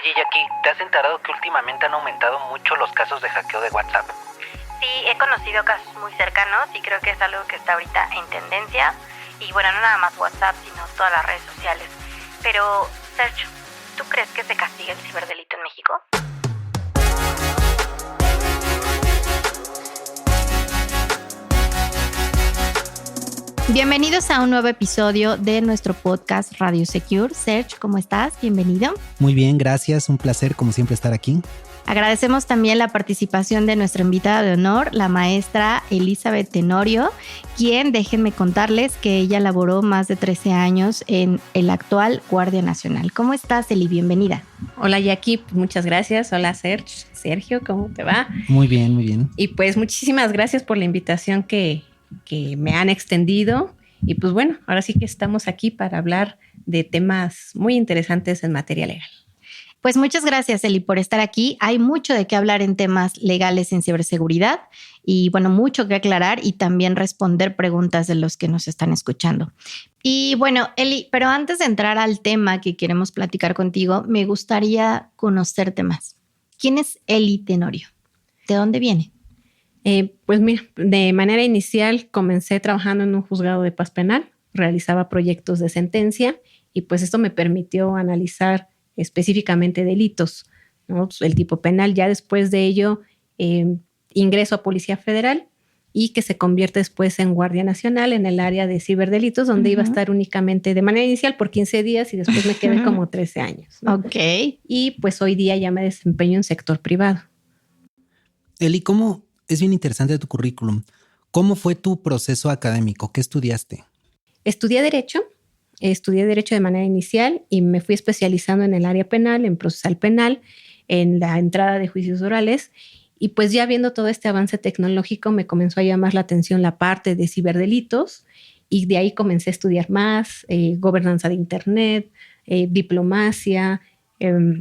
Oye, Jackie, ¿te has enterado que últimamente han aumentado mucho los casos de hackeo de WhatsApp? Sí, he conocido casos muy cercanos y creo que es algo que está ahorita en tendencia. Y bueno, no nada más WhatsApp, sino todas las redes sociales. Pero, Sergio, ¿tú crees que se castiga el ciberdelito en México? Bienvenidos a un nuevo episodio de nuestro podcast Radio Secure. Serge, ¿cómo estás? Bienvenido. Muy bien, gracias. Un placer, como siempre, estar aquí. Agradecemos también la participación de nuestra invitada de honor, la maestra Elizabeth Tenorio, quien, déjenme contarles, que ella laboró más de 13 años en el actual Guardia Nacional. ¿Cómo estás, Eli? Bienvenida. Hola, Jackie. Muchas gracias. Hola, Sergio. ¿Cómo te va? Muy bien, muy bien. Y pues muchísimas gracias por la invitación que me han extendido. Y pues bueno, ahora sí que estamos aquí para hablar de temas muy interesantes en materia legal. Pues muchas gracias, Eli, por estar aquí. Hay mucho de qué hablar en temas legales en ciberseguridad y bueno, mucho que aclarar y también responder preguntas de los que nos están escuchando. Y bueno, Eli, pero antes de entrar al tema que queremos platicar contigo, me gustaría conocerte más. ¿Quién es Eli Tenorio? ¿De dónde viene? Pues mira, de manera inicial comencé trabajando en un juzgado de paz penal, realizaba proyectos de sentencia y pues esto me permitió analizar específicamente delitos, ¿no? El tipo penal. Ya después de ello ingreso a Policía Federal y que se convierte después en Guardia Nacional en el área de ciberdelitos, donde iba a estar únicamente de manera inicial por 15 días y después me quedé como 13 años, ¿no? Ok. Y pues hoy día ya me desempeño en sector privado. Eli, es bien interesante tu currículum. ¿Cómo fue tu proceso académico? ¿Qué estudiaste? Estudié Derecho de manera inicial y me fui especializando en el área penal, en procesal penal, en la entrada de juicios orales. Y pues ya viendo todo este avance tecnológico me comenzó a llamar la atención la parte de ciberdelitos y de ahí comencé a estudiar más, gobernanza de Internet, diplomacia,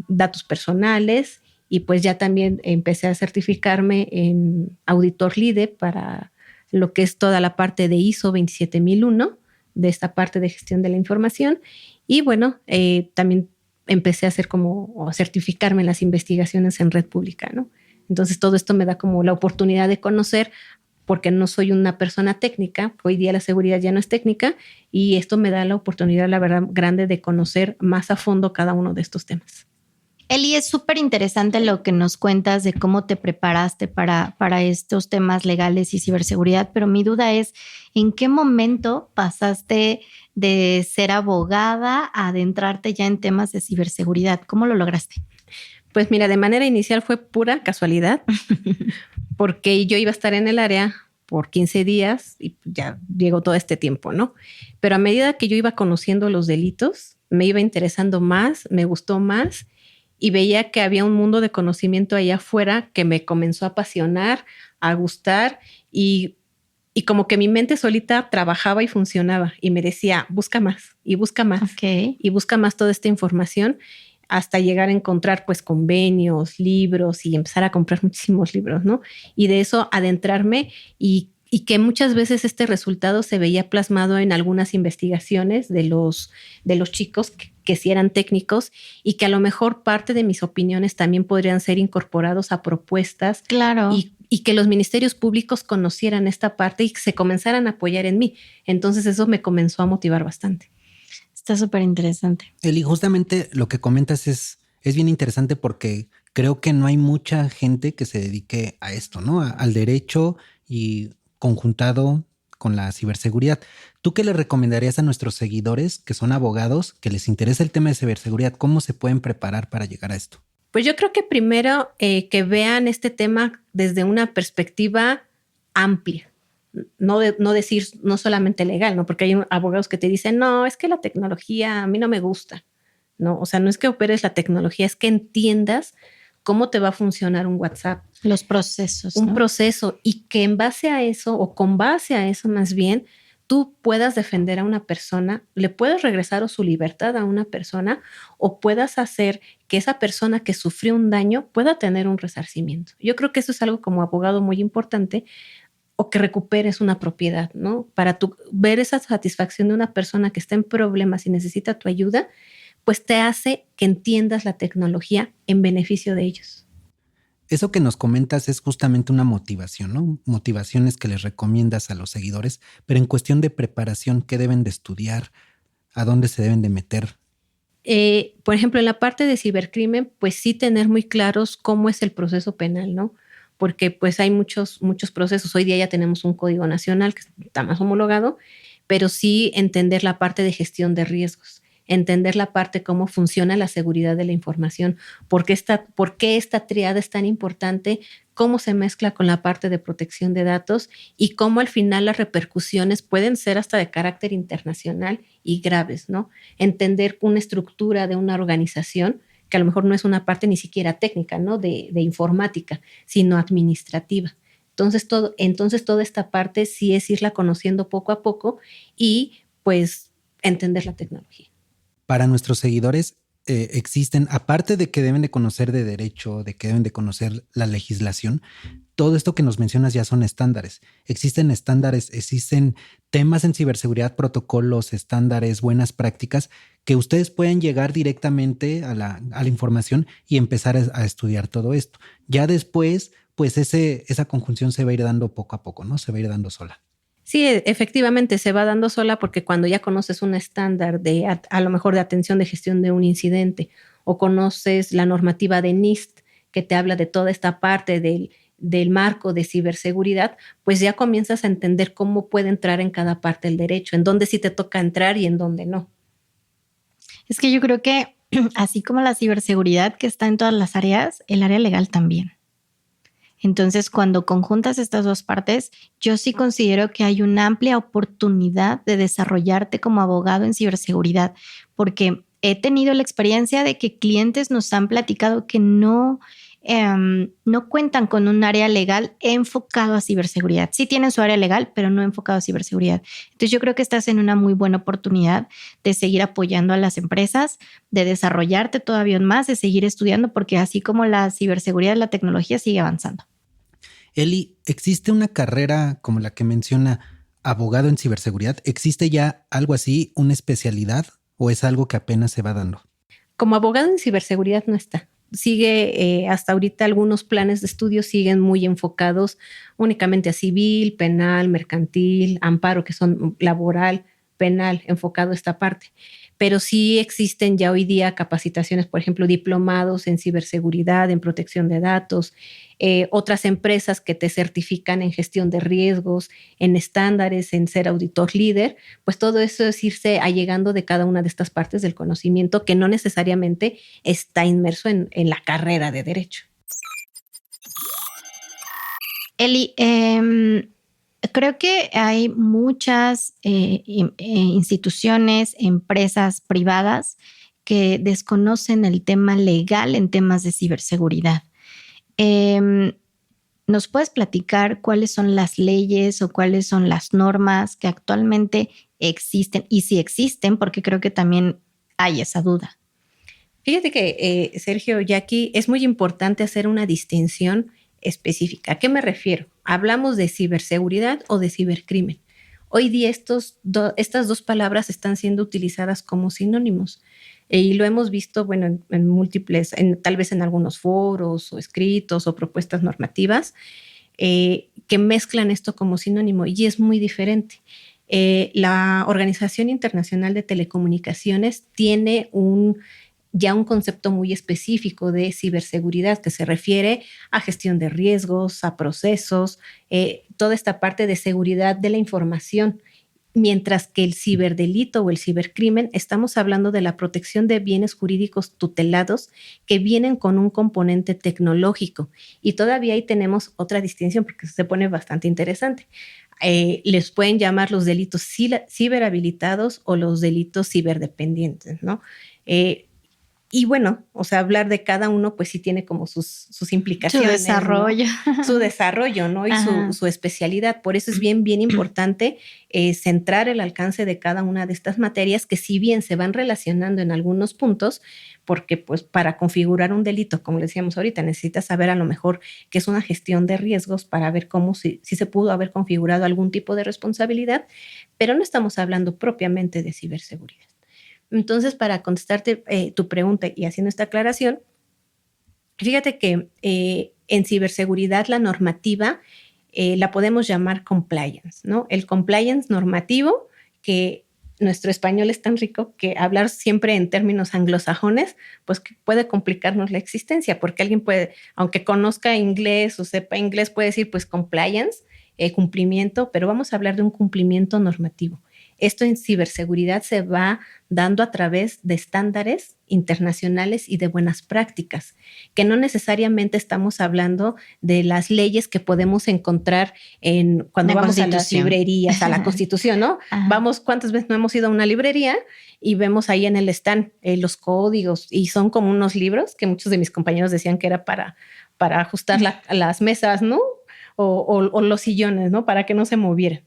datos personales y pues ya también empecé a certificarme en auditor LIDE para lo que es toda la parte de ISO 27001, de esta parte de gestión de la información. Y bueno, también empecé a certificarme en las investigaciones en red pública, ¿no? Entonces todo esto me da como la oportunidad de conocer, porque no soy una persona técnica, hoy día la seguridad ya no es técnica, y esto me da la oportunidad, la verdad, grande de conocer más a fondo cada uno de estos temas. Eli, es súper interesante lo que nos cuentas de cómo te preparaste para estos temas legales y ciberseguridad, pero mi duda es, ¿en qué momento pasaste de ser abogada a adentrarte ya en temas de ciberseguridad? ¿Cómo lo lograste? Pues mira, de manera inicial fue pura casualidad, porque yo iba a estar en el área por 15 días y ya llegó todo este tiempo, ¿no? Pero a medida que yo iba conociendo los delitos, me iba interesando más, me gustó más, y veía que había un mundo de conocimiento allá afuera que me comenzó a apasionar, a gustar y como que mi mente solita trabajaba y funcionaba y me decía, busca más y busca más y busca más toda esta información hasta llegar a encontrar pues convenios, libros y empezar a comprar muchísimos libros, ¿no? Y de eso adentrarme y que muchas veces este resultado se veía plasmado en algunas investigaciones de los chicos que sí eran técnicos y que a lo mejor parte de mis opiniones también podrían ser incorporados a propuestas. Claro. Y que los ministerios públicos conocieran esta parte y que se comenzaran a apoyar en mí. Entonces eso me comenzó a motivar bastante. Está súper interesante. Eli, justamente lo que comentas es bien interesante porque creo que no hay mucha gente que se dedique a esto, ¿no? Al derecho y conjuntado con la ciberseguridad. ¿Tú qué le recomendarías a nuestros seguidores que son abogados, que les interesa el tema de ciberseguridad? ¿Cómo se pueden preparar para llegar a esto? Pues yo creo que primero que vean este tema desde una perspectiva amplia. No decir no solamente legal, ¿no? Porque hay abogados que te dicen, no, es que la tecnología a mí no me gusta, ¿no? O sea, no es que operes la tecnología, es que entiendas cómo te va a funcionar un WhatsApp. Los procesos, Un ¿no? proceso y que en base a eso o con base a eso más bien, tú puedas defender a una persona, le puedes regresar su libertad a una persona o puedas hacer que esa persona que sufrió un daño pueda tener un resarcimiento. Yo creo que eso es algo como abogado muy importante, o que recuperes una propiedad, ¿no? Para ver esa satisfacción de una persona que está en problemas y necesita tu ayuda, pues te hace que entiendas la tecnología en beneficio de ellos. Eso que nos comentas es justamente una motivación, ¿no? Motivaciones que les recomiendas a los seguidores, pero en cuestión de preparación, ¿qué deben de estudiar? ¿A dónde se deben de meter? Por ejemplo, en la parte de cibercrimen, pues sí tener muy claros cómo es el proceso penal, ¿no? Porque pues hay muchos procesos. Hoy día ya tenemos un código nacional que está más homologado, pero sí entender la parte de gestión de riesgos, entender la parte cómo funciona la seguridad de la información, por qué esta triada es tan importante, cómo se mezcla con la parte de protección de datos y cómo al final las repercusiones pueden ser hasta de carácter internacional y graves, ¿no? Entender una estructura de una organización que a lo mejor no es una parte ni siquiera técnica, ¿no? de informática, sino administrativa. Entonces toda esta parte sí es irla conociendo poco a poco y pues entender la tecnología. Para nuestros seguidores existen, aparte de que deben de conocer de derecho, de que deben de conocer la legislación, todo esto que nos mencionas ya son estándares. Existen estándares, existen temas en ciberseguridad, protocolos, estándares, buenas prácticas, que ustedes pueden llegar directamente a la información y empezar a estudiar todo esto. Ya después, pues esa conjunción se va a ir dando poco a poco, ¿no? Se va a ir dando sola. Sí, efectivamente se va dando sola porque cuando ya conoces un estándar de a lo mejor de atención de gestión de un incidente o conoces la normativa de NIST que te habla de toda esta parte del marco de ciberseguridad, pues ya comienzas a entender cómo puede entrar en cada parte el derecho, en dónde sí te toca entrar y en dónde no. Es que yo creo que así como la ciberseguridad que está en todas las áreas, el área legal también. Entonces, cuando conjuntas estas dos partes, yo sí considero que hay una amplia oportunidad de desarrollarte como abogado en ciberseguridad, porque he tenido la experiencia de que clientes nos han platicado que no cuentan con un área legal enfocado a ciberseguridad. Sí tienen su área legal, pero no enfocado a ciberseguridad. Entonces, yo creo que estás en una muy buena oportunidad de seguir apoyando a las empresas, de desarrollarte todavía más, de seguir estudiando, porque así como la ciberseguridad, la tecnología sigue avanzando. Eli, ¿existe una carrera como la que menciona abogado en ciberseguridad? ¿Existe ya algo así, una especialidad, o es algo que apenas se va dando? Como abogado en ciberseguridad no está. Sigue, hasta ahorita algunos planes de estudio siguen muy enfocados únicamente a civil, penal, mercantil, amparo, que son laboral, penal, enfocado a esta parte. Pero sí existen ya hoy día capacitaciones, por ejemplo, diplomados en ciberseguridad, en protección de datos, otras empresas que te certifican en gestión de riesgos, en estándares, en ser auditor líder, pues todo eso es irse allegando de cada una de estas partes del conocimiento que no necesariamente está inmerso en la carrera de derecho. Eli, creo que hay muchas instituciones, empresas privadas que desconocen el tema legal en temas de ciberseguridad. ¿Nos puedes platicar cuáles son las leyes o cuáles son las normas que actualmente existen? Y si existen, porque creo que también hay esa duda. Fíjate que, Sergio, Jackie, es muy importante hacer una distinción específica. ¿A qué me refiero? ¿Hablamos de ciberseguridad o de cibercrimen? Hoy día estas dos palabras están siendo utilizadas como sinónimos y lo hemos visto, bueno, en múltiples, tal vez en algunos foros o escritos o propuestas normativas que mezclan esto como sinónimo y es muy diferente. La Organización Internacional de Telecomunicaciones tiene ya un concepto muy específico de ciberseguridad que se refiere a gestión de riesgos, a procesos, toda esta parte de seguridad de la información. Mientras que el ciberdelito o el cibercrimen, estamos hablando de la protección de bienes jurídicos tutelados que vienen con un componente tecnológico. Y todavía ahí tenemos otra distinción porque se pone bastante interesante. Les pueden llamar los delitos ciberhabilitados o los delitos ciberdependientes, ¿no? Y bueno, o sea, hablar de cada uno, pues sí tiene como sus implicaciones. Su desarrollo. ¿No? Su desarrollo, ¿no? Y su especialidad. Por eso es bien importante centrar el alcance de cada una de estas materias que si bien se van relacionando en algunos puntos, porque pues para configurar un delito, como decíamos ahorita, necesitas saber a lo mejor qué es una gestión de riesgos para ver cómo si se pudo haber configurado algún tipo de responsabilidad, pero no estamos hablando propiamente de ciberseguridad. Entonces, para contestarte tu pregunta y haciendo esta aclaración, fíjate que en ciberseguridad la normativa la podemos llamar compliance, ¿no? El compliance normativo, que nuestro español es tan rico que hablar siempre en términos anglosajones, pues que puede complicarnos la existencia, porque alguien puede, aunque conozca inglés o sepa inglés, puede decir pues compliance, cumplimiento, pero vamos a hablar de un cumplimiento normativo. Esto en ciberseguridad se va dando a través de estándares internacionales y de buenas prácticas, que no necesariamente estamos hablando de las leyes que podemos encontrar cuando vamos a las librerías, a la Constitución, ¿no? Ajá. Vamos, ¿cuántas veces no hemos ido a una librería y vemos ahí en el stand los códigos y son como unos libros que muchos de mis compañeros decían que era para ajustar las mesas, ¿no? O los sillones, ¿no? Para que no se movieran.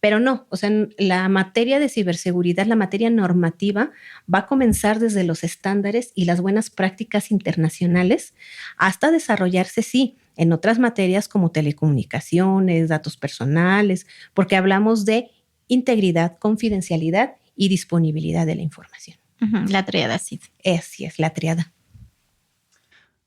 Pero no, o sea, la materia de ciberseguridad, la materia normativa, va a comenzar desde los estándares y las buenas prácticas internacionales hasta desarrollarse, sí, en otras materias como telecomunicaciones, datos personales, porque hablamos de integridad, confidencialidad y disponibilidad de la información. La tríada, sí. Así es, la tríada.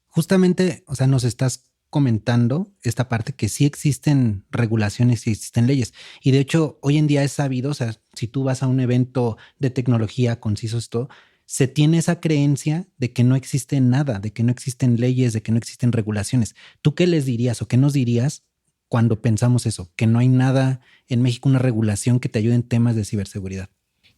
Justamente, o sea, nos estás comentando esta parte que sí existen regulaciones y existen leyes. Y de hecho, hoy en día es sabido, o sea, si tú vas a un evento de tecnología con CISOs, todo, se tiene esa creencia de que no existe nada, de que no existen leyes, de que no existen regulaciones. ¿Tú qué les dirías o qué nos dirías cuando pensamos eso? Que no hay nada en México, una regulación que te ayude en temas de ciberseguridad.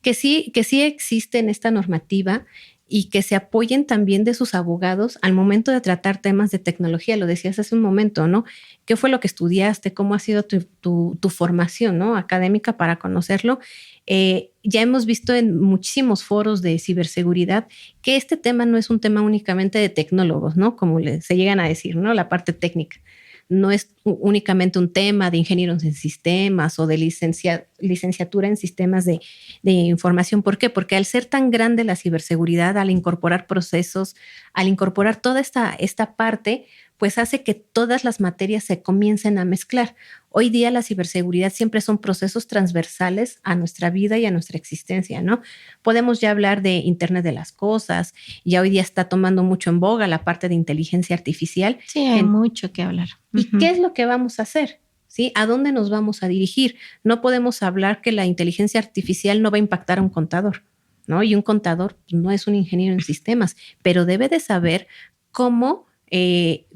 Que sí existe en esta normativa y que se apoyen también de sus abogados al momento de tratar temas de tecnología. Lo decías hace un momento, ¿no? ¿Qué fue lo que estudiaste? ¿Cómo ha sido tu formación, ¿no? Académica para conocerlo? Ya hemos visto en muchísimos foros de ciberseguridad que este tema no es un tema únicamente de tecnólogos, ¿no? Como se llegan a decir, ¿no? La parte técnica. No es únicamente un tema de ingenieros en sistemas o de licenciatura en sistemas de información. ¿Por qué? Porque al ser tan grande la ciberseguridad, al incorporar procesos, al incorporar toda esta parte, pues hace que todas las materias se comiencen a mezclar. Hoy día la ciberseguridad siempre son procesos transversales a nuestra vida y a nuestra existencia, ¿no? Podemos ya hablar de Internet de las cosas, ya hoy día está tomando mucho en boga la parte de inteligencia artificial. Sí, hay mucho que hablar. ¿Y qué es lo que vamos a hacer? ¿Sí? ¿A dónde nos vamos a dirigir? No podemos hablar que la inteligencia artificial no va a impactar a un contador, ¿no? Y un contador no es un ingeniero en sistemas, pero debe de saber cómo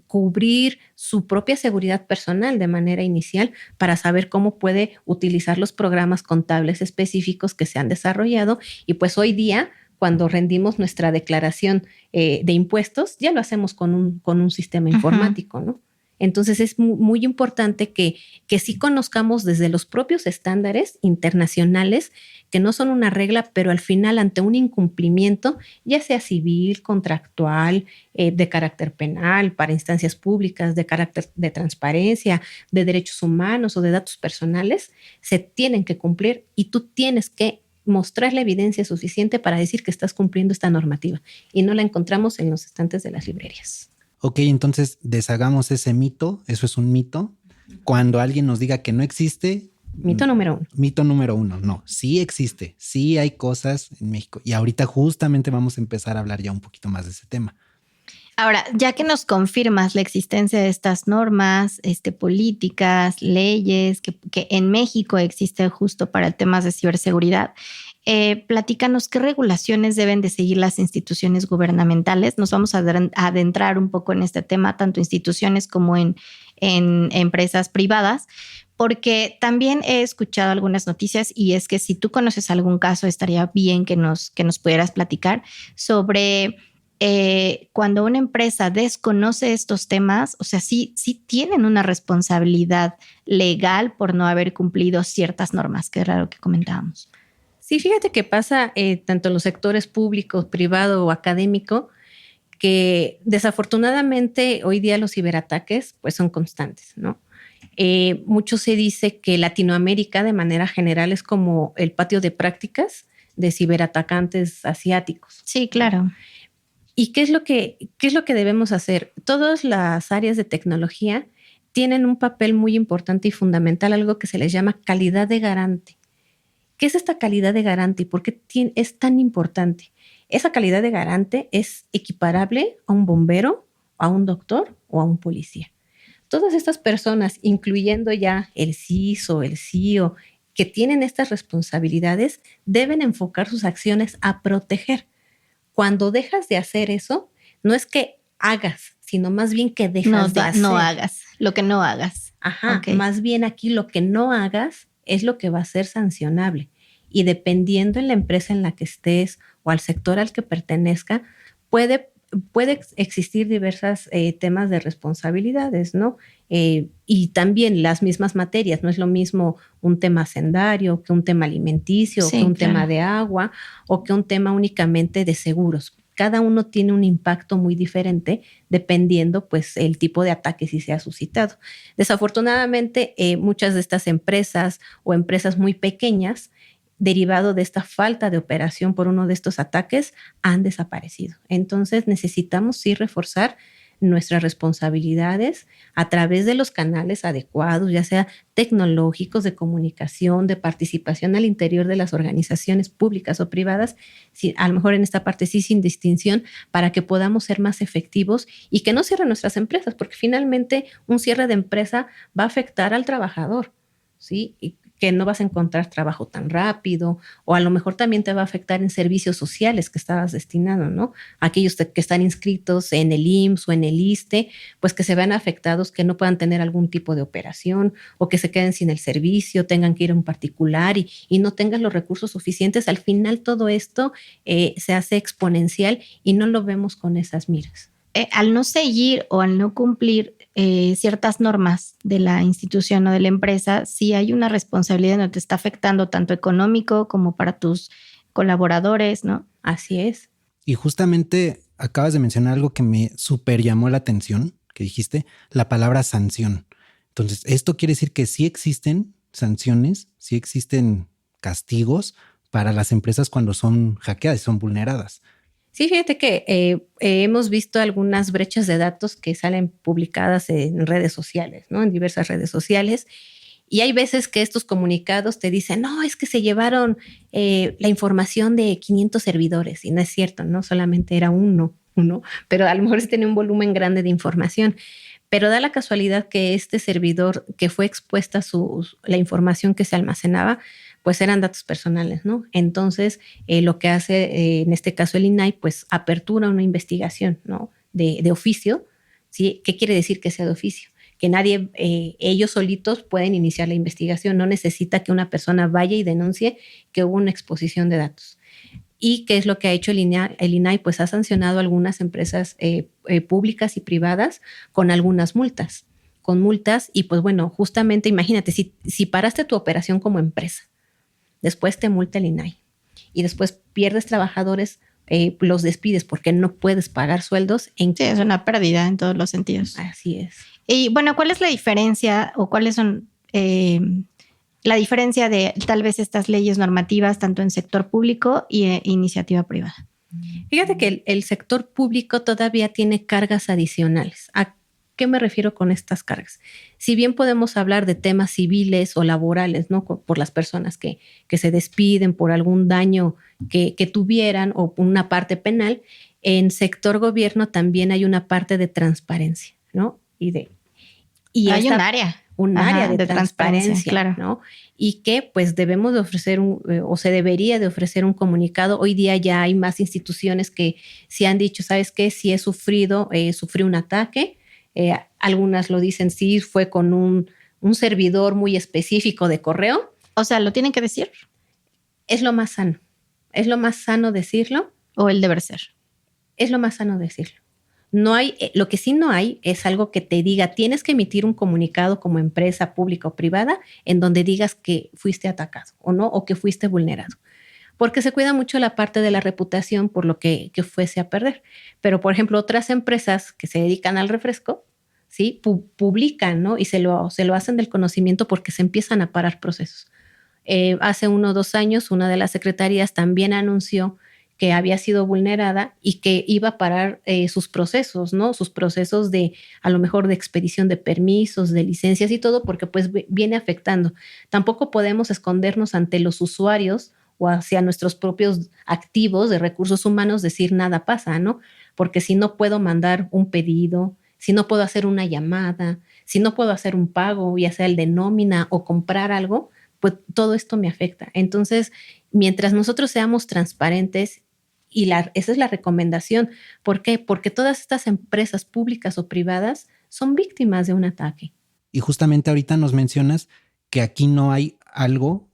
cubrir su propia seguridad personal de manera inicial para saber cómo puede utilizar los programas contables específicos que se han desarrollado. Y pues hoy día, cuando rendimos nuestra declaración de impuestos, ya lo hacemos con un sistema informático, ¿no? Entonces es muy importante que sí conozcamos desde los propios estándares internacionales, que no son una regla, pero al final ante un incumplimiento, ya sea civil, contractual, de carácter penal, para instancias públicas, de carácter de transparencia, de derechos humanos o de datos personales, se tienen que cumplir y tú tienes que mostrar la evidencia suficiente para decir que estás cumpliendo esta normativa y no la encontramos en los estantes de las librerías. Ok, entonces deshagamos ese mito, eso es un mito. Cuando alguien nos diga que no existe... Mito número 1. Mito número 1, no, sí existe, sí hay cosas en México y ahorita justamente vamos a empezar a hablar ya un poquito más de ese tema. Ahora, ya que nos confirmas la existencia de estas normas, políticas, leyes, que en México existen justo para temas de ciberseguridad, platícanos qué regulaciones deben de seguir las instituciones gubernamentales. Nos vamos a adentrar un poco en este tema, tanto instituciones como en empresas privadas, porque también he escuchado algunas noticias y es que si tú conoces algún caso, estaría bien que nos pudieras platicar sobre cuando una empresa desconoce estos temas, o sea, sí tienen una responsabilidad legal por no haber cumplido ciertas normas, que era lo que comentábamos. Sí, fíjate que pasa tanto en los sectores públicos, privado o académico, que desafortunadamente hoy día los ciberataques pues son constantes, ¿no? Mucho se dice que Latinoamérica de manera general es como el patio de prácticas de ciberatacantes asiáticos. Sí, claro. ¿Y qué es lo que debemos hacer? Todas las áreas de tecnología tienen un papel muy importante y fundamental, algo que se les llama calidad de garante. ¿Qué es esta calidad de garante y por qué es tan importante? Esa calidad de garante es equiparable a un bombero, a un doctor o a un policía. Todas estas personas, incluyendo ya el CISO, el CIO, que tienen estas responsabilidades, deben enfocar sus acciones a proteger. Cuando dejas de hacer eso, no es que hagas, sino más bien que dejas de hacer. No hagas, lo que no hagas. Ajá, Okay. Más bien aquí lo que no hagas es lo que va a ser sancionable. Y dependiendo en la empresa en la que estés o al sector al que pertenezca, puede existir diversos temas de responsabilidades, ¿no? Y también las mismas materias, no es lo mismo un tema hacendario que un tema alimenticio, Sí, que un claro. tema de agua o que un tema únicamente de seguros. Cada uno tiene un impacto muy diferente dependiendo pues el tipo de ataque si se ha suscitado. Desafortunadamente, muchas de estas empresas o empresas muy pequeñas, derivado de esta falta de operación por uno de estos ataques, han desaparecido. Entonces necesitamos sí reforzar nuestras responsabilidades a través de los canales adecuados, ya sea tecnológicos, de comunicación, de participación al interior de las organizaciones públicas o privadas, a lo mejor en esta parte sí sin distinción, para que podamos ser más efectivos y que no cierren nuestras empresas, porque finalmente un cierre de empresa va a afectar al trabajador, ¿sí? Y que no vas a encontrar trabajo tan rápido, o a lo mejor también te va a afectar en servicios sociales que estabas destinado, ¿no? Aquellos que están inscritos en el IMSS o en el ISSSTE, pues que se vean afectados, que no puedan tener algún tipo de operación o que se queden sin el servicio, tengan que ir a un particular y no tengan los recursos suficientes. Al final todo esto se hace exponencial y no lo vemos con esas miras. Al no seguir o al no cumplir ciertas normas de la institución o de la empresa, sí hay una responsabilidad, no te está afectando tanto económico como para tus colaboradores, ¿no? Así es. Y justamente acabas de mencionar algo que me súper llamó la atención, que dijiste, la palabra sanción. Entonces, esto quiere decir que sí existen sanciones, sí existen castigos para las empresas cuando son hackeadas, son vulneradas. Sí, fíjate que hemos visto algunas brechas de datos que salen publicadas en redes sociales, ¿no? En diversas redes sociales. Y hay veces que estos comunicados te dicen, no, es que se llevaron la información de 500 servidores. Y no es cierto, ¿no? Solamente era uno, pero a lo mejor sí tenía un volumen grande de información. Pero da la casualidad que este servidor que fue expuesta la información que se almacenaba, pues eran datos personales, ¿no? Entonces, lo que hace en este caso el INAI, pues apertura una investigación, ¿no? De oficio, ¿sí? ¿Qué quiere decir que sea de oficio? Que nadie, ellos solitos pueden iniciar la investigación, no necesita que una persona vaya y denuncie que hubo una exposición de datos. ¿Y qué es lo que ha hecho el INAI? Pues ha sancionado a algunas empresas públicas y privadas con algunas multas. Y pues bueno, justamente imagínate, si paraste tu operación como empresa, después te multa el INAI y después pierdes trabajadores, los despides porque no puedes pagar sueldos. Sí, es una pérdida en todos los sentidos. Así es. Y bueno, ¿cuál es la diferencia o cuáles son la diferencia de tal vez estas leyes normativas tanto en sector público y iniciativa privada? Fíjate que el sector público todavía tiene cargas adicionales. ¿A qué me refiero con estas cargas? Si bien podemos hablar de temas civiles o laborales, ¿no? Por las personas que se despiden por algún daño que tuvieran o una parte penal, en sector gobierno también hay una parte de transparencia, ¿no? Hay un área de transparencia, claro, ¿no? Y que pues debemos de ofrecer o se debería de ofrecer un comunicado. Hoy día ya hay más instituciones que sí han dicho, ¿sabes qué? Si sufrí un ataque. Algunas lo dicen, sí, fue con un servidor muy específico de correo. O sea, ¿lo tienen que decir? Es lo más sano. Es lo más sano decirlo. ¿O el deber ser? Es lo más sano decirlo. No hay, lo que sí no hay es algo que te diga, tienes que emitir un comunicado como empresa pública o privada en donde digas que fuiste atacado o no, o que fuiste vulnerado. Porque se cuida mucho la parte de la reputación por lo que fuese a perder. Pero, por ejemplo, otras empresas que se dedican al refresco, ¿sí? Publican, ¿no? Y se lo hacen del conocimiento porque se empiezan a parar procesos. Hace 1 o 2 años, una de las secretarías también anunció que había sido vulnerada y que iba a parar sus procesos, ¿no? Sus procesos de, a lo mejor, de expedición de permisos, de licencias y todo, porque pues viene afectando. Tampoco podemos escondernos ante los usuarios o hacia nuestros propios activos de recursos humanos, decir nada pasa, ¿no? Porque si no puedo mandar un pedido, si no puedo hacer una llamada, si no puedo hacer un pago, ya sea el de nómina o comprar algo, pues todo esto me afecta. Entonces, mientras nosotros seamos transparentes, y esa es la recomendación. ¿Por qué? Porque todas estas empresas públicas o privadas son víctimas de un ataque. Y justamente ahorita nos mencionas que aquí no hay algo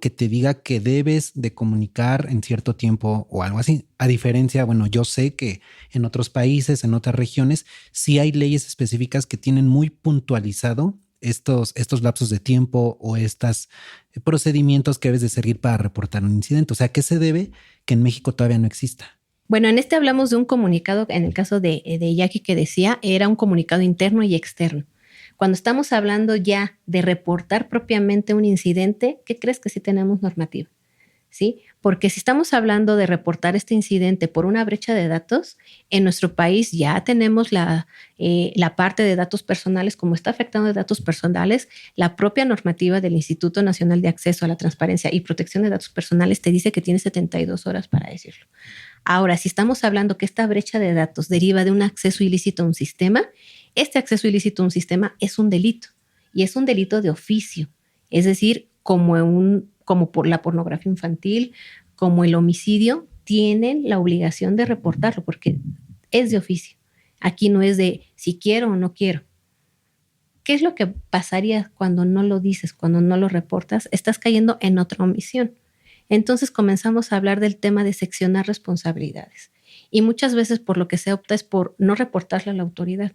que te diga que debes de comunicar en cierto tiempo o algo así. A diferencia, bueno, yo sé que en otros países, en otras regiones, sí hay leyes específicas que tienen muy puntualizado estos lapsos de tiempo o estos procedimientos que debes de seguir para reportar un incidente. O sea, ¿qué se debe que en México todavía no exista? Bueno, en este hablamos de un comunicado, en el caso de Jackie que decía, era un comunicado interno y externo. Cuando estamos hablando ya de reportar propiamente un incidente, ¿qué crees que sí tenemos normativa? ¿Sí? Porque si estamos hablando de reportar este incidente por una brecha de datos, en nuestro país ya tenemos la parte de datos personales, como está afectando de datos personales, la propia normativa del Instituto Nacional de Acceso a la Transparencia y Protección de Datos Personales te dice que tiene 72 horas para decirlo. Ahora, si estamos hablando que esta brecha de datos deriva de un acceso ilícito a un sistema, este acceso ilícito a un sistema es un delito y es un delito de oficio, es decir, como por la pornografía infantil, como el homicidio, tienen la obligación de reportarlo porque es de oficio. Aquí no es de si quiero o no quiero. ¿Qué es lo que pasaría cuando no lo dices, cuando no lo reportas? Estás cayendo en otra omisión. Entonces comenzamos a hablar del tema de seccionar responsabilidades. Y muchas veces por lo que se opta es por no reportarle a la autoridad.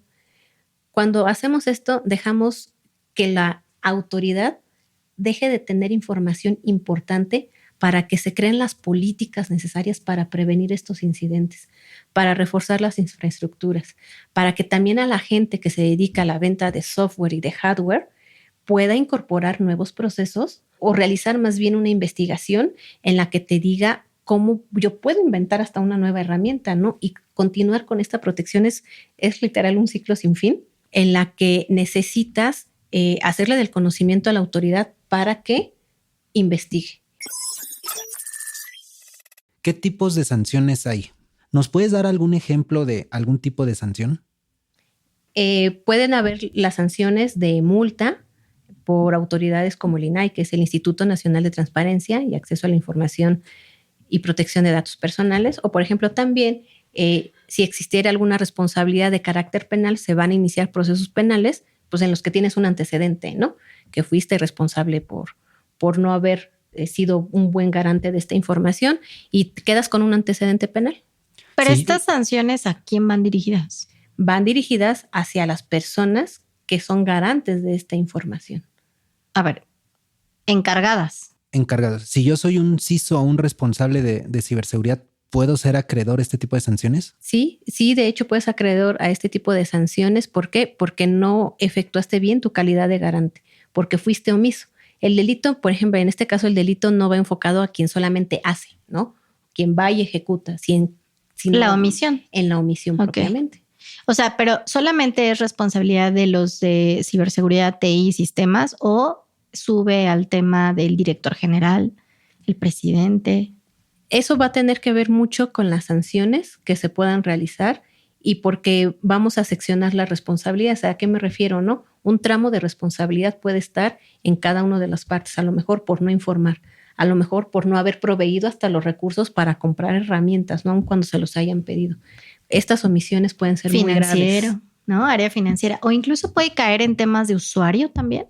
Cuando hacemos esto, dejamos que la autoridad deje de tener información importante para que se creen las políticas necesarias para prevenir estos incidentes, para reforzar las infraestructuras, para que también a la gente que se dedica a la venta de software y de hardware pueda incorporar nuevos procesos o realizar más bien una investigación en la que te diga cómo yo puedo inventar hasta una nueva herramienta, ¿no? Y continuar con esta protección es literal un ciclo sin fin en la que necesitas hacerle del conocimiento a la autoridad para que investigue. ¿Qué tipos de sanciones hay? ¿Nos puedes dar algún ejemplo de algún tipo de sanción? Pueden haber las sanciones de multa por autoridades como el INAI, que es el Instituto Nacional de Transparencia y Acceso a la Información y Protección de Datos Personales, o por ejemplo también si existiera alguna responsabilidad de carácter penal, se van a iniciar procesos penales pues en los que tienes un antecedente, ¿no? Que fuiste responsable por no haber sido un buen garante de esta información y te quedas con un antecedente penal. Pero Sí. estas sanciones, ¿a quién van dirigidas? Van dirigidas hacia las personas que son garantes de esta información. A ver, encargadas. Encargados. Si yo soy un CISO o un responsable de ciberseguridad, ¿puedo ser acreedor a este tipo de sanciones? Sí, de hecho puedes acreedor a este tipo de sanciones. ¿Por qué? Porque no efectuaste bien tu calidad de garante, porque fuiste omiso. El delito, por ejemplo, en este caso el delito no va enfocado a quien solamente hace, ¿no? Quien va y ejecuta, sino La omisión. en la omisión propiamente. O sea, pero solamente es responsabilidad de los de ciberseguridad, TI y sistemas, o sube al tema del director general, el presidente. Eso va a tener que ver mucho con las sanciones que se puedan realizar y porque vamos a seccionar las responsabilidades. ¿A qué me refiero, no? Un tramo de responsabilidad puede estar en cada una de las partes, a lo mejor por no informar, a lo mejor por no haber proveído hasta los recursos para comprar herramientas, ¿no? Aun cuando se los hayan pedido. Estas omisiones pueden ser muy graves. Financiero, ¿no? Área financiera. O incluso puede caer en temas de usuario también.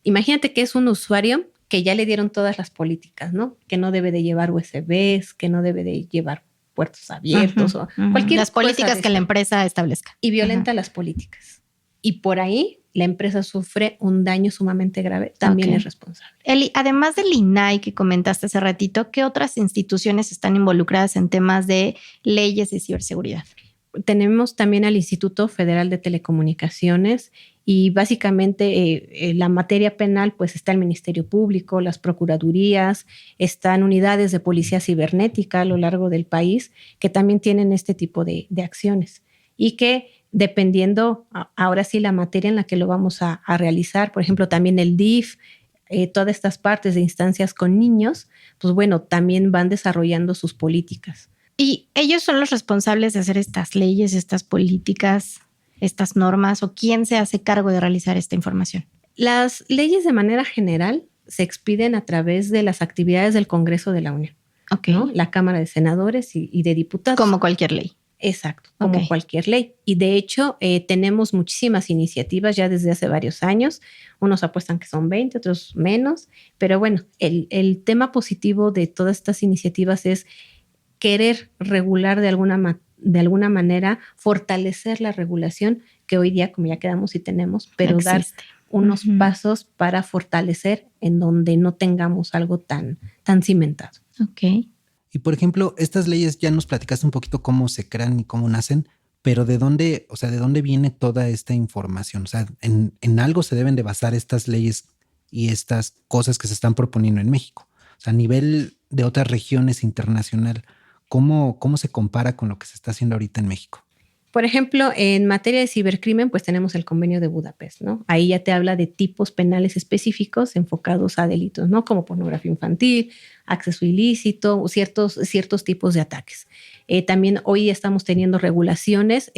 Imagínate que es un usuario que ya le dieron todas las políticas, ¿no? Que no debe de llevar USBs, que no debe de llevar puertos abiertos o cualquier las políticas cosa que la empresa establezca. y violenta las políticas. Y por ahí la empresa sufre un daño sumamente grave, también es responsable. Eli, además del INAI que comentaste hace ratito, ¿qué otras instituciones están involucradas en temas de leyes de ciberseguridad? Tenemos también al Instituto Federal de Telecomunicaciones Y básicamente la materia penal, pues está el Ministerio Público, las procuradurías, están unidades de policía cibernética a lo largo del país que también tienen este tipo de acciones y que dependiendo ahora sí la materia en la que lo vamos a realizar, por ejemplo también el DIF, todas estas partes de instancias con niños, pues bueno, también van desarrollando sus políticas. ¿Y ellos son los responsables de hacer estas leyes, estas políticas, estas normas, o quién se hace cargo de realizar esta información? Las leyes de manera general se expiden a través de las actividades del Congreso de la Unión, Okay. ¿no? La Cámara de Senadores y de Diputados. Como cualquier ley. Exacto, como Okay. cualquier ley. Y de hecho, tenemos muchísimas iniciativas ya desde hace varios años. Unos apuestan que son 20, otros menos. Pero bueno, el tema positivo de todas estas iniciativas es querer regular de alguna manera, fortalecer la regulación que hoy día, como ya quedamos y tenemos, pero dar unos pasos para fortalecer en donde no tengamos algo tan cimentado. Ok. Y por ejemplo, estas leyes ya nos platicaste un poquito cómo se crean y cómo nacen, pero ¿de dónde viene toda esta información? O sea, ¿en algo se deben de basar estas leyes y estas cosas que se están proponiendo en México? O sea, a nivel de otras regiones internacional, ¿cómo se compara con lo que se está haciendo ahorita en México? Por ejemplo, en materia de cibercrimen, pues tenemos el Convenio de Budapest, ¿no? Ahí ya te habla de tipos penales específicos enfocados a delitos, ¿no? Como pornografía infantil, acceso ilícito, ciertos tipos de ataques. También hoy estamos teniendo regulaciones.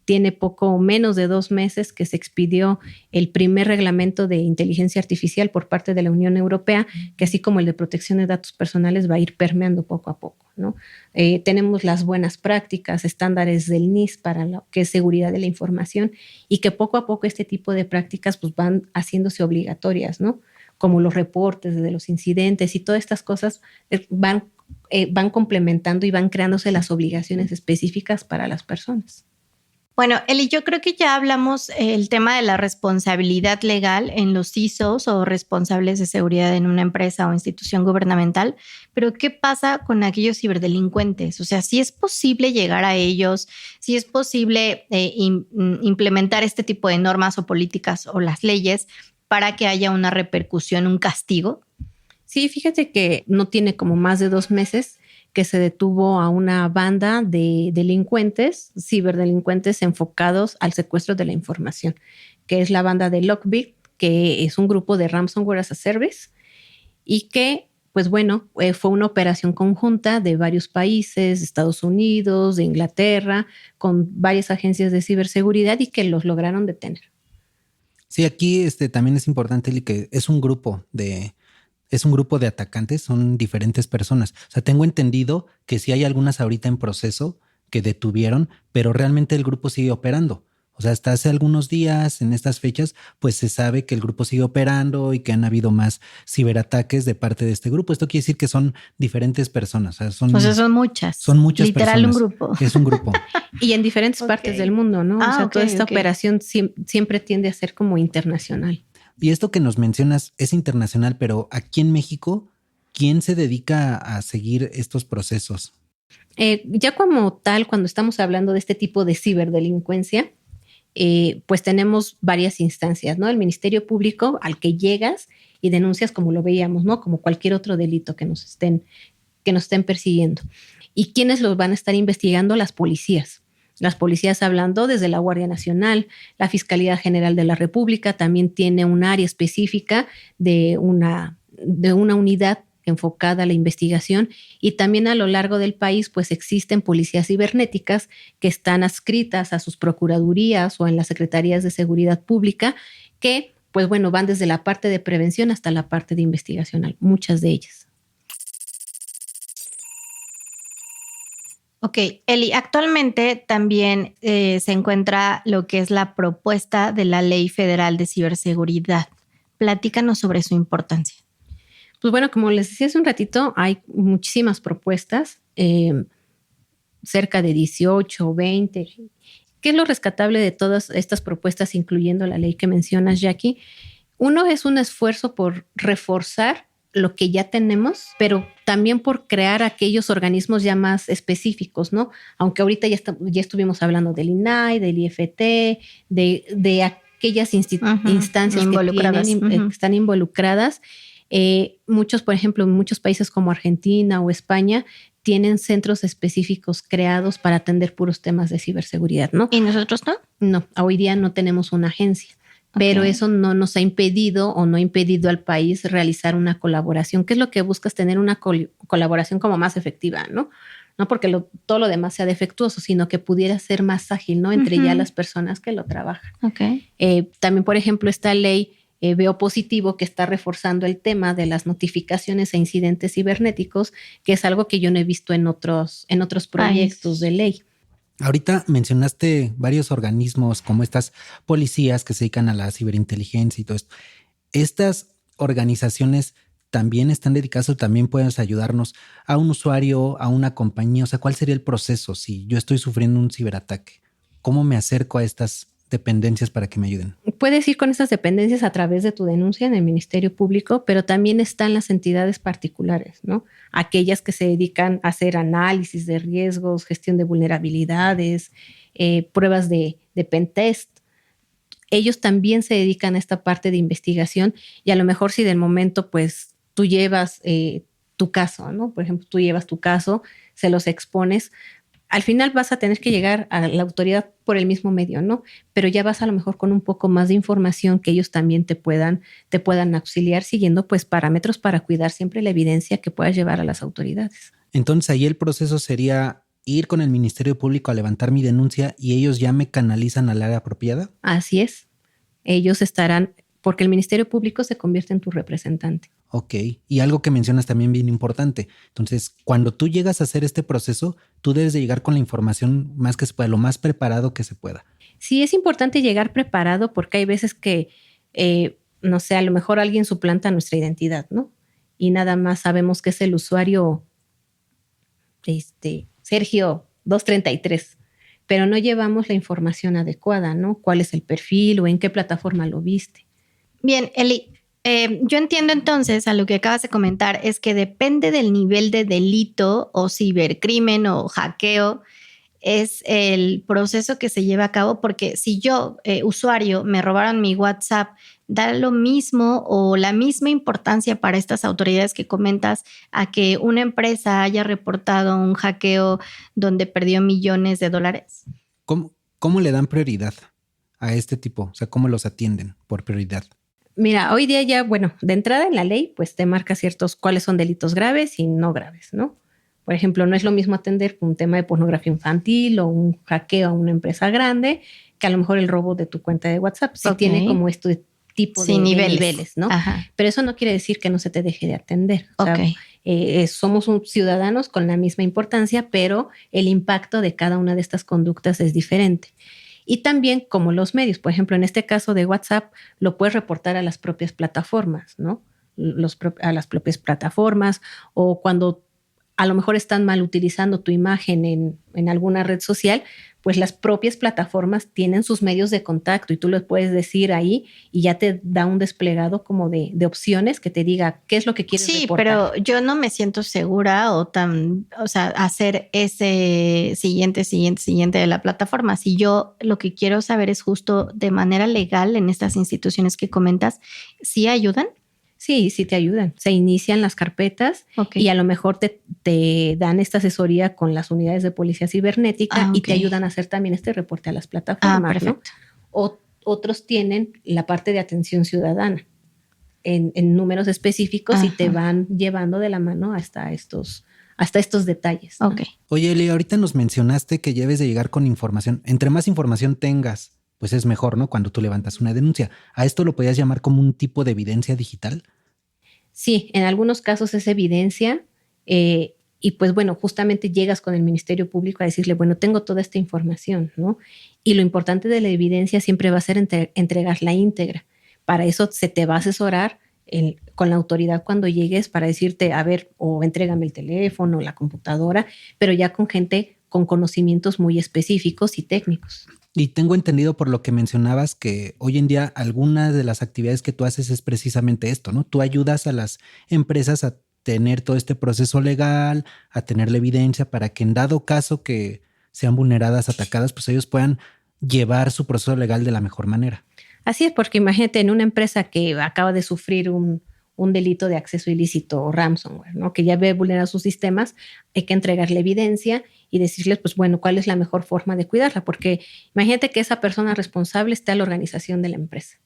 Tiene poco menos de 2 meses que se expidió el primer reglamento de inteligencia artificial por parte de la Unión Europea, que así como el de protección de datos personales va a ir permeando poco a poco, ¿no? Tenemos las buenas prácticas, estándares del NIS para lo que es seguridad de la información y que poco a poco este tipo de prácticas pues van haciéndose obligatorias, ¿no? Como los reportes de los incidentes y todas estas cosas van complementando y van creándose las obligaciones específicas para las personas. Bueno, Eli, yo creo que ya hablamos el tema de la responsabilidad legal en los CISOs o responsables de seguridad en una empresa o institución gubernamental, pero ¿qué pasa con aquellos ciberdelincuentes? O sea, ¿sí es posible llegar a ellos? ¿Sí es posible implementar este tipo de normas o políticas o las leyes para que haya una repercusión, un castigo? Sí, fíjate que no tiene como más de 2 meses que se detuvo a una banda de delincuentes, ciberdelincuentes enfocados al secuestro de la información, que es la banda de Lockbit, que es un grupo de Ransomware as a Service y que, pues bueno, fue una operación conjunta de varios países, de Estados Unidos, de Inglaterra, con varias agencias de ciberseguridad y que los lograron detener. Sí, aquí también es importante, Eli, que es un grupo de atacantes, son diferentes personas. O sea, tengo entendido que sí hay algunas ahorita en proceso que detuvieron, pero realmente el grupo sigue operando. O sea, hasta hace algunos días, en estas fechas, pues se sabe que el grupo sigue operando y que han habido más ciberataques de parte de este grupo. Esto quiere decir que son diferentes personas. O sea, son muchas. Son muchas Literal personas. Un grupo. Es un grupo. Y en diferentes partes del mundo, ¿no? O sea, toda esta operación siempre tiende a ser como internacional. Y esto que nos mencionas es internacional, pero aquí en México, ¿quién se dedica a seguir estos procesos? Ya como tal, cuando estamos hablando de este tipo de ciberdelincuencia, pues tenemos varias instancias, ¿no? El Ministerio Público al que llegas y denuncias como lo veíamos, ¿no? Como cualquier otro delito que nos estén persiguiendo. ¿Y quiénes los van a estar investigando? Las policías. Las policías hablando desde la Guardia Nacional, la Fiscalía General de la República también tiene un área específica de una unidad enfocada a la investigación y también a lo largo del país pues existen policías cibernéticas que están adscritas a sus procuradurías o en las secretarías de seguridad pública que pues bueno van desde la parte de prevención hasta la parte de investigación, muchas de ellas. Ok, Eli, actualmente también se encuentra lo que es la propuesta de la Ley Federal de Ciberseguridad. Platícanos sobre su importancia. Pues bueno, como les decía hace un ratito, hay muchísimas propuestas, cerca de 18 o 20. ¿Qué es lo rescatable de todas estas propuestas, incluyendo la ley que mencionas, Jackie? Uno es un esfuerzo por reforzar lo que ya tenemos, pero también por crear aquellos organismos ya más específicos, ¿no? Aunque ahorita ya estuvimos hablando del INAI, del IFT, de aquellas instancias involucradas. que están involucradas. Muchos, por ejemplo, en muchos países como Argentina o España, tienen centros específicos creados para atender puros temas de ciberseguridad, ¿no? ¿Y nosotros no? No, hoy día no tenemos una agencia, pero eso no nos ha impedido o no ha impedido al país realizar una colaboración. ¿Qué es lo que buscas? Tener una colaboración como más efectiva, ¿no? No porque todo lo demás sea defectuoso, sino que pudiera ser más ágil, ¿no? Entre ya las personas que lo trabajan. Okay. También, por ejemplo, esta ley veo positivo que está reforzando el tema de las notificaciones e incidentes cibernéticos, que es algo que yo no he visto en otros proyectos de ley. Ahorita mencionaste varios organismos como estas policías que se dedican a la ciberinteligencia y todo esto. ¿Estas organizaciones también están dedicadas o también pueden ayudarnos a un usuario, a una compañía? O sea, ¿cuál sería el proceso si yo estoy sufriendo un ciberataque? ¿Cómo me acerco a estas dependencias para que me ayuden? Puedes ir con esas dependencias a través de tu denuncia en el Ministerio Público, pero también están las entidades particulares, ¿no? Aquellas que se dedican a hacer análisis de riesgos, gestión de vulnerabilidades, pruebas de pentest. Ellos también se dedican a esta parte de investigación y a lo mejor si del momento pues tú llevas tu caso, ¿no? Por ejemplo, tú llevas tu caso, se los expones. Al final vas a tener que llegar a la autoridad por el mismo medio, ¿no? Pero ya vas a lo mejor con un poco más de información que ellos también te puedan auxiliar siguiendo pues parámetros para cuidar siempre la evidencia que puedas llevar a las autoridades. Entonces ahí el proceso sería ir con el Ministerio Público a levantar mi denuncia y ellos ya me canalizan al área apropiada. Así es. Ellos estarán, porque el Ministerio Público se convierte en tu representante. Ok, y algo que mencionas también bien importante. Entonces, cuando tú llegas a hacer este proceso, tú debes de llegar con la información más que se pueda, lo más preparado que se pueda. Sí, es importante llegar preparado porque hay veces que, no sé, a lo mejor alguien suplanta nuestra identidad, ¿no? Y nada más sabemos que es el usuario Sergio 233, pero no llevamos la información adecuada, ¿no? ¿Cuál es el perfil o en qué plataforma lo viste? Bien, Eli. Yo entiendo entonces a lo que acabas de comentar es que depende del nivel de delito o cibercrimen o hackeo, es el proceso que se lleva a cabo, porque si yo, usuario, me robaron mi WhatsApp, da lo mismo o la misma importancia para estas autoridades que comentas a que una empresa haya reportado un hackeo donde perdió millones de dólares. ¿Cómo le dan prioridad a este tipo? O sea, ¿cómo los atienden por prioridad? Mira, hoy día ya, bueno, de entrada en la ley, pues te marca cuáles son delitos graves y no graves, ¿no? Por ejemplo, no es lo mismo atender un tema de pornografía infantil o un hackeo a una empresa grande que a lo mejor el robo de tu cuenta de WhatsApp. Sí, tiene como este tipo de niveles, ¿no? Ajá. Pero eso no quiere decir que no se te deje de atender. O sea, somos ciudadanos con la misma importancia, pero el impacto de cada una de estas conductas es diferente. Y también como los medios, por ejemplo, en este caso de WhatsApp, lo puedes reportar a las propias plataformas, ¿no? A las propias plataformas, o cuando a lo mejor están mal utilizando tu imagen en alguna red social, pues las propias plataformas tienen sus medios de contacto y tú les puedes decir ahí y ya te da un desplegado como de opciones que te diga qué es lo que quieres reportar. Sí, pero yo no me siento segura o sea, hacer ese siguiente de la plataforma. Si yo lo que quiero saber es justo de manera legal en estas instituciones que comentas, ¿sí ayudan? Sí, sí te ayudan. Se inician las carpetas y a lo mejor te dan esta asesoría con las unidades de policía cibernética y te ayudan a hacer también este reporte a las plataformas, ¿no? Otros tienen la parte de atención ciudadana en números específicos y te van llevando de la mano hasta estos detalles, ¿no? Oye, Eli, ahorita nos mencionaste que debes de llegar con información. Entre más información tengas, pues es mejor, ¿no? Cuando tú levantas una denuncia. ¿A esto lo podías llamar como un tipo de evidencia digital? Sí, en algunos casos es evidencia y pues bueno, justamente llegas con el Ministerio Público a decirle, bueno, tengo toda esta información, ¿no? Y lo importante de la evidencia siempre va a ser entregarla íntegra. Para eso se te va a asesorar con la autoridad cuando llegues para decirte, a ver, o entrégame el teléfono, la computadora, pero ya con gente con conocimientos muy específicos y técnicos. Y tengo entendido por lo que mencionabas que hoy en día algunas de las actividades que tú haces es precisamente esto, ¿no? Tú ayudas a las empresas a tener todo este proceso legal, a tener la evidencia para que en dado caso que sean vulneradas, atacadas, pues ellos puedan llevar su proceso legal de la mejor manera. Así es, porque imagínate en una empresa que acaba de sufrir un delito de acceso ilícito o ransomware, ¿no? Que ya ve vulnerar sus sistemas, hay que entregarle evidencia y decirles, pues bueno, cuál es la mejor forma de cuidarla, porque imagínate que esa persona responsable está en la organización de la empresa,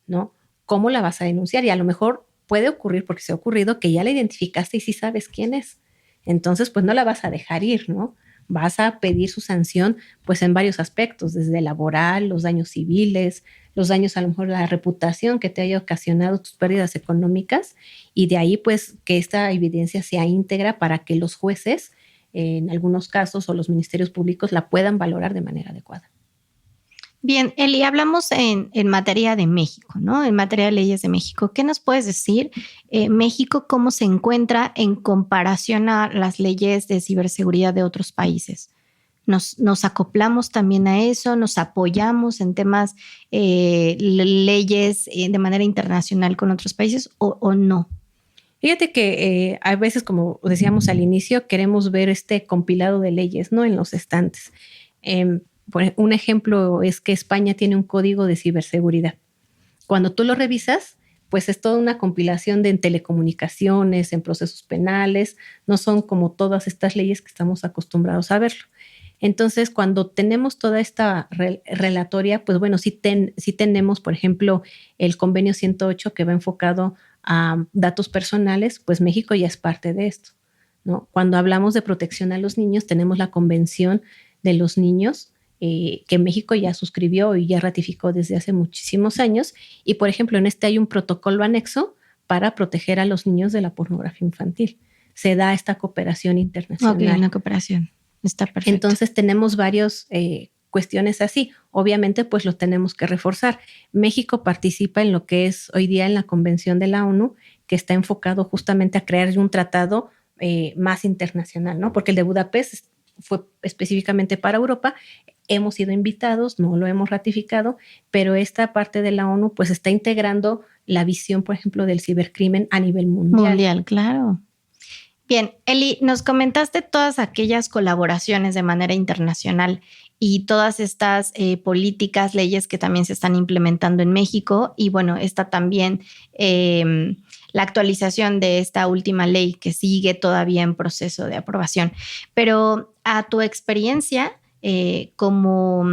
¿no? ¿Cómo la vas a denunciar? Y a lo mejor puede ocurrir, porque se ha ocurrido, que ya la identificaste y sí sabes quién es. Entonces, pues no la vas a dejar ir, ¿no? Vas a pedir su sanción, pues en varios aspectos, desde laboral, los daños civiles, los daños a lo mejor a la reputación que te haya ocasionado tus pérdidas económicas, y de ahí pues que esta evidencia sea íntegra para que los jueces, en algunos casos, o los ministerios públicos la puedan valorar de manera adecuada. Bien, Eli, hablamos en materia de México, ¿no? En materia de leyes de México. ¿Qué nos puedes decir? México, ¿cómo se encuentra en comparación a las leyes de ciberseguridad de otros países? ¿Nos acoplamos también a eso? ¿Nos apoyamos en temas, leyes de manera internacional con otros países o no? Fíjate que a veces, como decíamos al inicio, queremos ver este compilado de leyes, ¿no? En los estantes. Un ejemplo es que España tiene un código de ciberseguridad. Cuando tú lo revisas, pues es toda una compilación en telecomunicaciones, en procesos penales, no son como todas estas leyes que estamos acostumbrados a verlo. Entonces, cuando tenemos toda esta relatoria, pues bueno, sí tenemos, por ejemplo, el convenio 108 que va enfocado a datos personales, pues México ya es parte de esto, ¿no? Cuando hablamos de protección a los niños, tenemos la Convención de los Niños, que México ya suscribió y ya ratificó desde hace muchísimos años. Y, por ejemplo, en este hay un protocolo anexo para proteger a los niños de la pornografía infantil. Se da esta cooperación internacional. Ok, una cooperación. Está perfecto. Entonces, tenemos varias cuestiones así. Obviamente, pues lo tenemos que reforzar. México participa en lo que es hoy día en la Convención de la ONU, que está enfocado justamente a crear un tratado más internacional, ¿no? Porque el de Budapest fue específicamente para Europa. Hemos sido invitados, no lo hemos ratificado, pero esta parte de la ONU pues está integrando la visión, por ejemplo, del cibercrimen a nivel mundial. Mundial, claro. Bien, Eli, nos comentaste todas aquellas colaboraciones de manera internacional y todas estas políticas, leyes que también se están implementando en México, y bueno, está también la actualización de esta última ley que sigue todavía en proceso de aprobación. Pero a tu experiencia como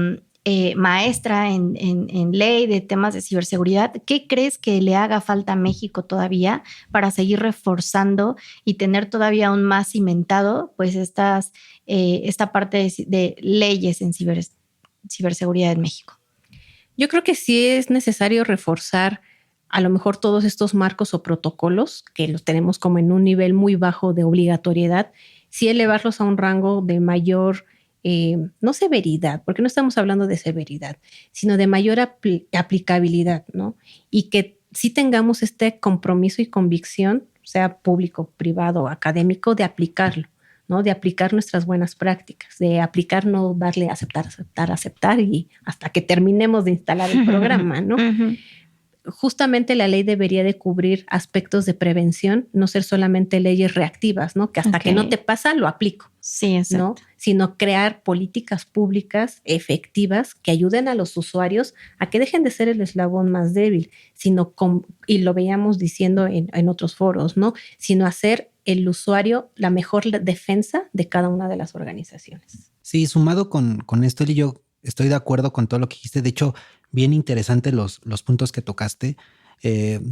maestra en ley de temas de ciberseguridad, ¿qué crees que le haga falta a México todavía para seguir reforzando y tener todavía aún más cimentado pues esta parte de leyes en ciberseguridad en México? Yo creo que sí es necesario reforzar a lo mejor todos estos marcos o protocolos que los tenemos como en un nivel muy bajo de obligatoriedad, sí elevarlos a un rango de mayor no severidad, porque no estamos hablando de severidad, sino de mayor aplicabilidad, ¿no? Y que sí tengamos este compromiso y convicción, sea público, privado, académico, de aplicarlo, ¿no? De aplicar nuestras buenas prácticas, de aplicar, no darle aceptar y hasta que terminemos de instalar el programa, ¿no? Uh-huh. Justamente la ley debería de cubrir aspectos de prevención, no ser solamente leyes reactivas, ¿no? Que hasta que no te pasa, lo aplico. Sí, exacto. ¿No? Sino crear políticas públicas efectivas que ayuden a los usuarios a que dejen de ser el eslabón más débil, y lo veíamos diciendo en otros foros, ¿no? Sino hacer el usuario la mejor defensa de cada una de las organizaciones. Sí, sumado con esto, Eli, yo estoy de acuerdo con todo lo que dijiste. De hecho, bien interesante los puntos que tocaste.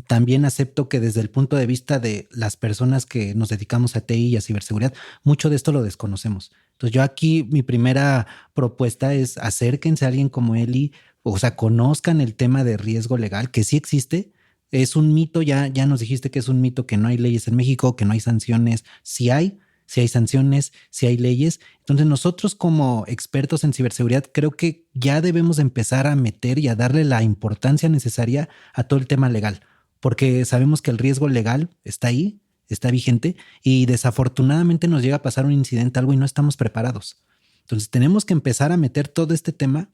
También acepto que desde el punto de vista de las personas que nos dedicamos a TI y a ciberseguridad, mucho de esto lo desconocemos. Entonces yo aquí mi primera propuesta es acérquense a alguien como Eli, o sea, conozcan el tema de riesgo legal, que sí existe. Es un mito, ya nos dijiste que es un mito, que no hay leyes en México, que no hay sanciones. Sí hay sanciones, sí hay leyes. Entonces nosotros como expertos en ciberseguridad creo que ya debemos empezar a meter y a darle la importancia necesaria a todo el tema legal, porque sabemos que el riesgo legal está ahí, está vigente, y desafortunadamente nos llega a pasar un incidente, algo, y no estamos preparados. Entonces tenemos que empezar a meter todo este tema,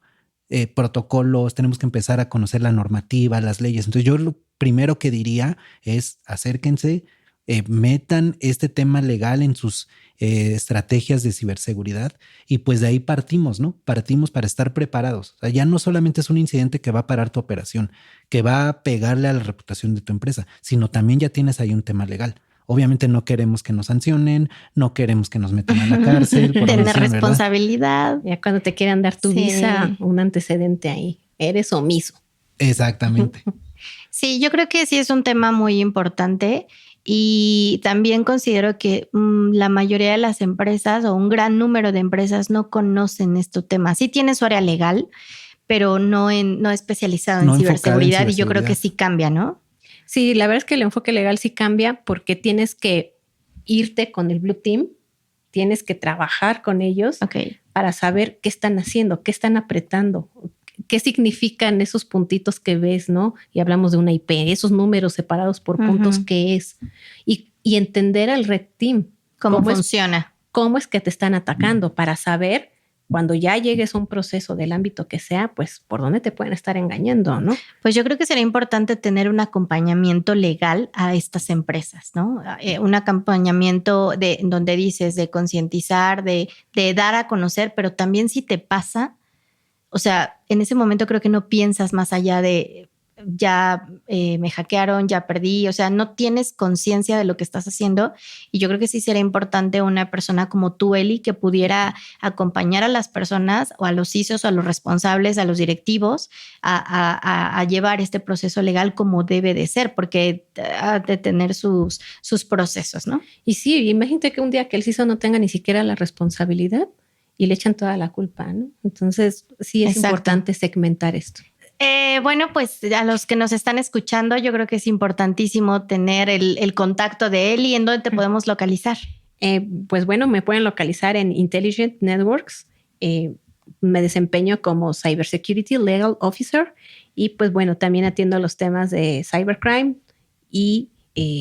protocolos, tenemos que empezar a conocer la normativa, las leyes. Entonces yo lo primero que diría es acérquense, metan este tema legal en sus estrategias de ciberseguridad y pues de ahí partimos, ¿no? Partimos para estar preparados. O sea, ya no solamente es un incidente que va a parar tu operación, que va a pegarle a la reputación de tu empresa, sino también ya tienes ahí un tema legal. Obviamente no queremos que nos sancionen, no queremos que nos metan a la cárcel. Tener responsabilidad. ¿Verdad? Ya cuando te quieran dar tu visa, un antecedente ahí, eres omiso. Exactamente. Sí, yo creo que sí es un tema muy importante. Y también considero que la mayoría de las empresas o un gran número de empresas no conocen este tema. Sí tiene su área legal, pero no especializado en ciberseguridad, y yo creo que sí cambia, ¿no? Sí, la verdad es que el enfoque legal sí cambia porque tienes que irte con el Blue Team, tienes que trabajar con ellos para saber qué están haciendo, qué están apretando, qué significan esos puntitos que ves, ¿no? Y hablamos de una IP, esos números separados por puntos, ¿qué es? Y entender al Red Team. ¿Cómo funciona? Cómo es que te están atacando para saber cuando ya llegues a un proceso del ámbito que sea, pues por dónde te pueden estar engañando, ¿no? Pues yo creo que sería importante tener un acompañamiento legal a estas empresas, ¿no? Un acompañamiento donde dices de concientizar, de dar a conocer, pero también si te pasa, o sea, en ese momento creo que no piensas más allá de ya me hackearon, ya perdí, o sea, no tienes conciencia de lo que estás haciendo, y yo creo que sí sería importante una persona como tú, Eli, que pudiera acompañar a las personas o a los CISOs o a los responsables, a los directivos a llevar este proceso legal como debe de ser, porque ha de tener sus procesos, ¿no? Y sí, imagínate que un día que el CISO no tenga ni siquiera la responsabilidad y le echan toda la culpa, ¿no? Entonces sí es importante segmentar esto. Bueno, pues a los que nos están escuchando, yo creo que es importantísimo tener el contacto de Eli. ¿En dónde te podemos localizar? Pues bueno, me pueden localizar en Intelligent Networks. Me desempeño como Cybersecurity Legal Officer y pues bueno, también atiendo los temas de cybercrime y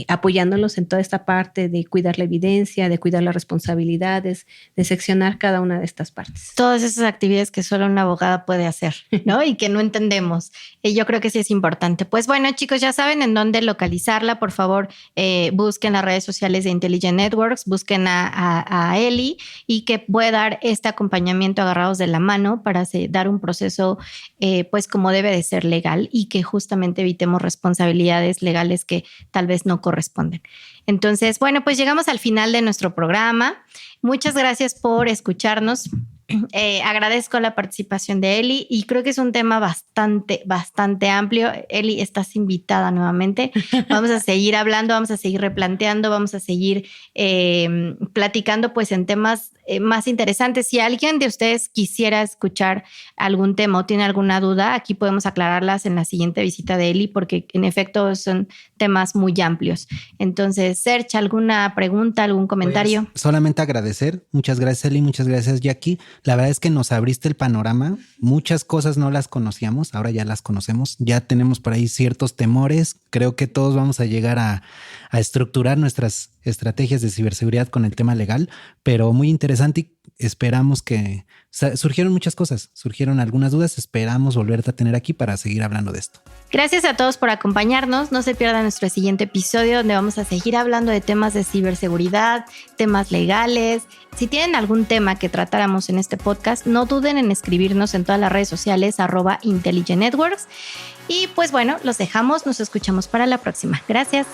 apoyándolos en toda esta parte de cuidar la evidencia, de cuidar las responsabilidades, de seccionar cada una de estas partes. Todas esas actividades que solo una abogada puede hacer, ¿no? Y que no entendemos. Y yo creo que sí es importante. Pues bueno, chicos, ya saben en dónde localizarla. Por favor, busquen las redes sociales de Intelligent Networks, busquen a Eli, y que puede dar este acompañamiento agarrados de la mano para dar un proceso pues como debe de ser legal, y que justamente evitemos responsabilidades legales que tal vez no corresponden. Entonces, bueno, pues llegamos al final de nuestro programa. Muchas gracias por escucharnos. Agradezco la participación de Eli, y creo que es un tema bastante amplio. Eli, estás invitada nuevamente. Vamos a seguir hablando, vamos a seguir replanteando, vamos a seguir platicando pues en temas más interesantes. Si alguien de ustedes quisiera escuchar algún tema o tiene alguna duda, aquí podemos aclararlas en la siguiente visita de Eli, porque en efecto son temas muy amplios. Entonces, Serge, ¿alguna pregunta, algún comentario? Pues, solamente agradecer. Muchas gracias, Eli. Muchas gracias, Jackie. La verdad es que nos abriste el panorama. Muchas cosas no las conocíamos, ahora ya las conocemos. Ya tenemos por ahí ciertos temores. Creo que todos vamos a llegar a estructurar nuestras estrategias de ciberseguridad con el tema legal, pero muy interesante, y esperamos que surgieron muchas cosas, surgieron algunas dudas. Esperamos volverte a tener aquí para seguir hablando de esto. Gracias a todos por acompañarnos. No se pierdan nuestro siguiente episodio, donde vamos a seguir hablando de temas de ciberseguridad, temas legales. Si tienen algún tema que tratáramos en este podcast, no duden en escribirnos en todas las redes sociales @Intelligent Networks. Y pues bueno, los dejamos, nos escuchamos para la próxima. Gracias.